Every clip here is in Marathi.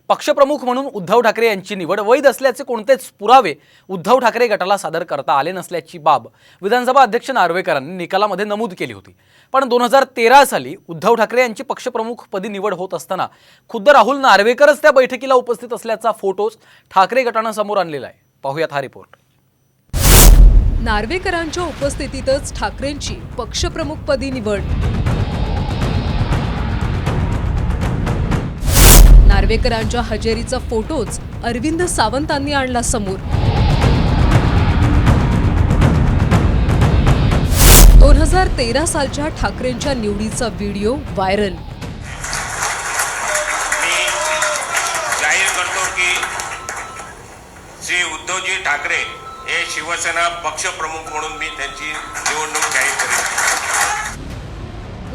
पक्षप्रमुख म्हणून उद्धव ठाकरे यांची निवड वैध असल्याचे कोणतेच पुरावे उद्धव ठाकरे गटाला सादर करता आले नसल्याची बाब विधानसभा अध्यक्ष नार्वेकरांनी निकालामध्ये नमूद केली होती। पण 2013 साली उद्धव ठाकरे यांची पक्षप्रमुखपदी निवड होत असताना खुद्द राहुल नार्वेकरच त्या बैठकीला उपस्थित असल्याचा फोटोज ठाकरे गटाने समोर आणलेला आहे। पाहूयात हा रिपोर्ट। नार्वेकरांच्या उपस्थितीतच ठाकरेंची पक्षप्रमुखपदी निवड। नार्वेकरांच्या हजेरीचा फोटोज अरविंद सावंतांनी आणला समोर। 2013 सालच्या ठाकरेंच्या निवडीचा व्हिडिओ व्हायरल। मी जाहीर करतो की श्री उद्धवजी ठाकरे हे शिवसेना पक्षप्रमुख म्हणून मी त्यांची निवडणूक जाहीर करेन।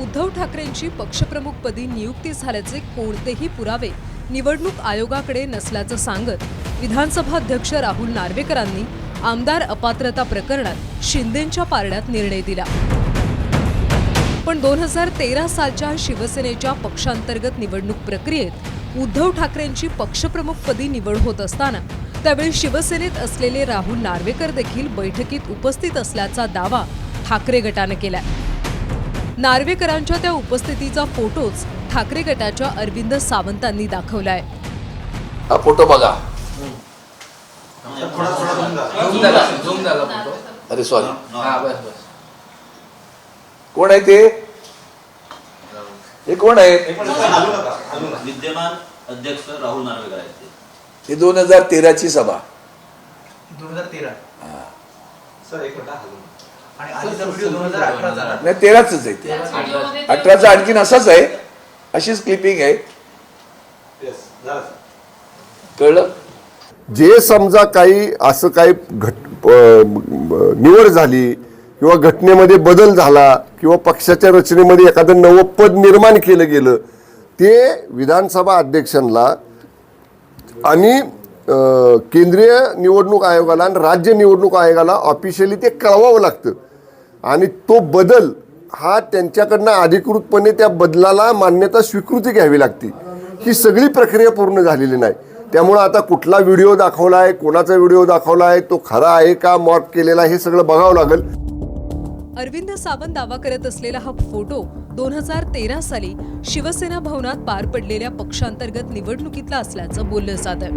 उद्धव ठाकरेंची पक्षप्रमुखपदी नियुक्ती झाल्याचे कोणतेही पुरावे निवडणूक आयोगाकडे नसल्याचं सांगत विधानसभा अध्यक्ष राहुल नार्वेकरांनी आमदार अपात्रता प्रकरणात शिंदेंच्या पारड्यात निर्णय दिला। पण 2013 सालच्या शिवसेनेच्या पक्षांतर्गत निवडणूक प्रक्रियेत उद्धव ठाकरेंची पक्षप्रमुखपदी निवड होत असताना त्यावेळी शिवसेनेत असलेले राहुल नार्वेकर देखील बैठकीत उपस्थित असल्याचा दावा ठाकरे गटाने केला। नार्वेकरांच्या त्या उपस्थितीचा फोटोज ठाकरे गटाच्या अरविंद सावंतांनी दाखवलाय। हा फोटो बघा। अरे सॉरी, कोण आहे ते? हे कोण आहे? विद्यमान अध्यक्ष राहुल नार्वेकर आहेत। ही 2013 ची सभा। 2013 सर एक मिनिट हलवून आणि आधीचा व्हिडिओ 2018 चा नाही 13च आहे ते। 18चा आणखीन असाच आहे, अशीच क्लिपिंग आहे। यस झालं कळलं? जे समजा काही असं काही निवड झाली किंवा घटनेमध्ये बदल झाला किंवा पक्षाच्या रचनेमध्ये एखादं नवं पद निर्माण केलं गेलं, ते विधानसभा अध्यक्षांना आणि केंद्रीय निवडणूक आयोगाला आणि राज्य निवडणूक आयोगाला ऑफिशियली ते कळवावं लागतं आणि तो बदल हा त्यांच्याकडनं अधिकृतपणे त्या बदलाला मान्यता स्वीकृती घ्यावी लागते। ही सगळी प्रक्रिया पूर्ण झालेली नाही। त्यामुळे आता कुठला व्हिडिओ दाखवलाय, कोणाचा व्हिडिओ दाखवलाय, तो खरा आहे का मॉर्फ केलेला, हे सगळं बघावं लागेल। अरविंद सावंत दावा करत असलेला हा फोटो 2013 साली शिवसेना भवनात पार पडलेल्या पक्षांतर्गत निवडणुकीतला असल्याचं बोललं जातं।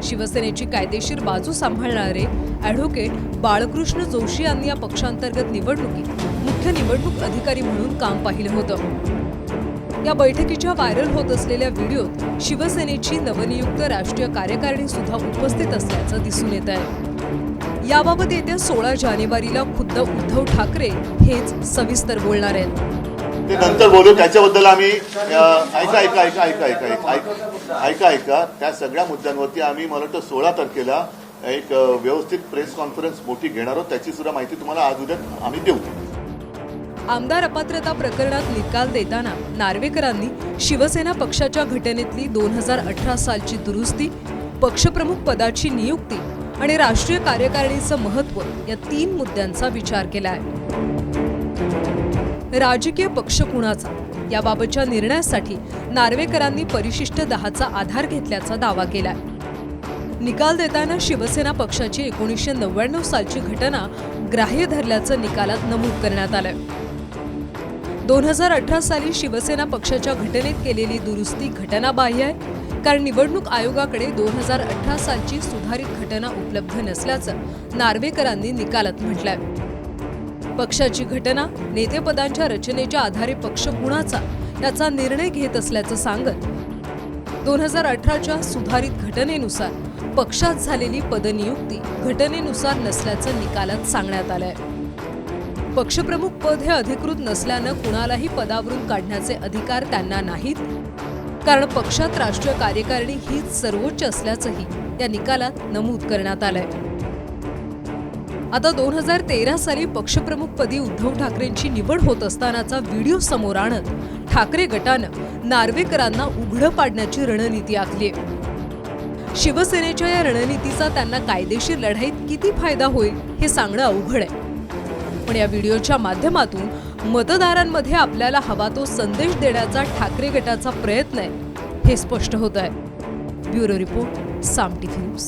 शिवसेनेची कायदेशीर बाजू सांभाळणारे ॲडव्होकेट बाळकृष्ण जोशी यांनी या पक्षांतर्गत निवडणुकीत मुख्य निवडणूक अधिकारी म्हणून काम पाहिलं होतं। या बैठकीच्या व्हायरल होत असलेल्या व्हिडिओत शिवसेनेची नवनियुक्त राष्ट्रीय कार्यकारिणी सुद्धा उपस्थित असल्याचं दिसून येत आहे। याबाबत येत्या 16 जानेवारीला खुद्द उद्धव ठाकरे हेच सविस्तर बोलणार आहेत। ते नंतर बोलू, त्याच्याबद्दल आम्ही ऐका त्या सगळ्या मुद्द्यांवरती आम्ही मला वाटतं 16 तारखेला एक व्यवस्थित प्रेस कॉन्फरन्स मोठी घेणार आहोत। त्याची सुद्धा माहिती तुम्हाला आज उद्या आम्ही देऊ। आमदार अपात्रता प्रकरणात निकाल देताना नार्वेकरांनी शिवसेना पक्षाच्या घटनेतली 2018 सालची दुरुस्ती, पक्षप्रमुख पदाची नियुक्ती आणि राष्ट्रीय कार्यकारिणीचं महत्त्व या 3 मुद्द्यांचा विचार केलाय। राजकीय पक्ष कुणाचा याबाबतच्या निर्णयासाठी नार्वेकरांनी परिशिष्ट 10चा आधार घेतल्याचा दावा केलाय। निकाल देताना शिवसेना पक्षाची 1999 सालची घटना ग्राह्य धरल्याचं निकालात नमूद करण्यात आलंय। 2018 साली शिवसेना पक्षाच्या घटनेत केलेली दुरुस्ती घटनाबाह्य आहे, कारण निवडणूक आयोगाकडे 2018 सालची सुधारित घटना उपलब्ध नसल्याचं नार्वेकरांनी निकालात म्हटलंय। पक्षाची घटना, नेतेपदांच्या रचनेच्या आधारे पक्ष कुणाचा याचा निर्णय घेत असल्याचं सांगत 2018च्या सुधारित घटनेनुसार पक्षात झालेली पदनियुक्ती घटनेनुसार नसल्याचं निकालात सांगण्यात आलंय। पक्षप्रमुख पद हे अधिकृत नसल्यानं कुणालाही पदावरून काढण्याचे अधिकार त्यांना नाहीत, कारण पक्षात राष्ट्रीय कार्यकारिणी हीच सर्वोच्च असल्याचंही या निकालात नमूद करण्यात आलंय। आता 2013 साली पक्षप्रमुखपदी उद्धव ठाकरेंची निवड होत असतानाचा व्हिडिओ समोर आणत ठाकरे गटानं नार्वेकरांना उघडं पाडण्याची रणनीती आखलीय। शिवसेनेच्या या रणनीतीचा त्यांना कायदेशीर लढाईत किती फायदा होईल हे सांगणं अवघड आहे। पण या व्हिडिओच्या माध्यमातून मतदारांमध्ये आपल्याला हवा तो संदेश देण्याचा ठाकरे गटाचा प्रयत्न आहे हे स्पष्ट होत आहे. ब्युरो रिपोर्ट, साम टीव्ही न्यूज.